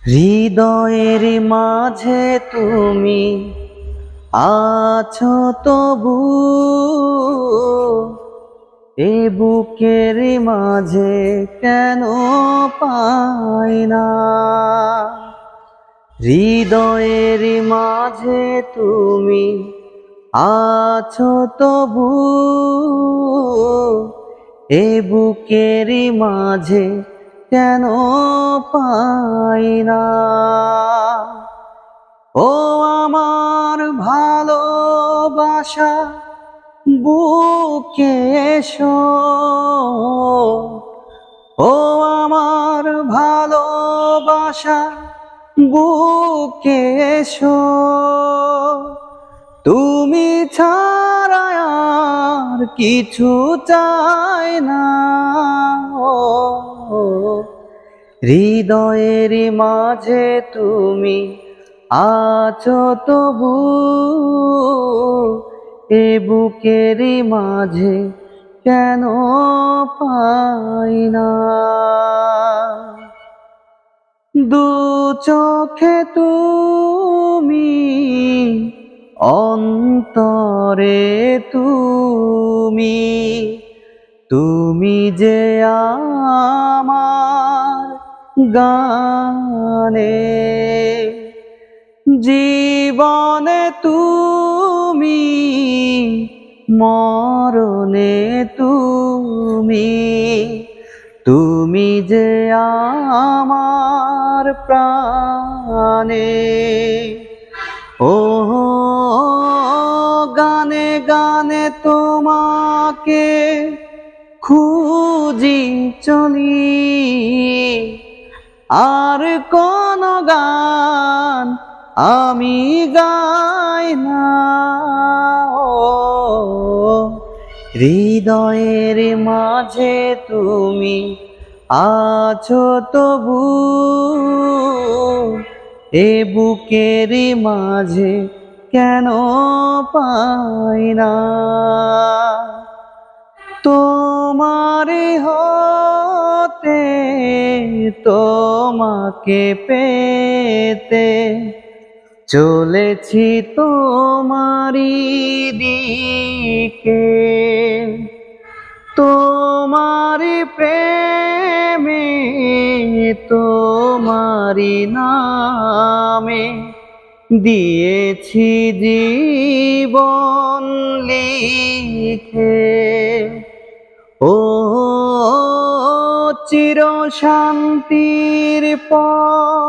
হৃদয়ের মাঝে তুমি আছো তবু, এ বুকের মাঝে কেন পাই না। হৃদয়ের মাঝে তুমি আছো তবু, এ বুকের মাঝে কেন পাই না। ও আমার ভালোবাসা, বুকে এসো। ও আমার ভালোবাসা, বুকে এসো। তুমি ছাড়া আর কিছু চাই না। ও হৃদয়ের মাঝে তুমি আছো তবু, এ বুকের মাঝে কেন পাই না। দু চোখে তুমি, অন্তরে তুমি, তুমি যে আমার গানে। জীবনে তুমি, মরণে তুমি, তুমি যে আমার প্রাণে। ও গানে গানে তোমাকে খুঁজি চলি, আর কোন গান আমি গাই না। ও হৃদয়ের মাঝে তুমি আছো তবু, এ বুকের মাঝে কেন পাই না। তোমার হতে তোমাকে পেতে চলেছি তোমারি দিকে। তোমারি প্রেমে তোমারি নামে দিয়েছি জীবন লিখে। ও চির শান্তির পথ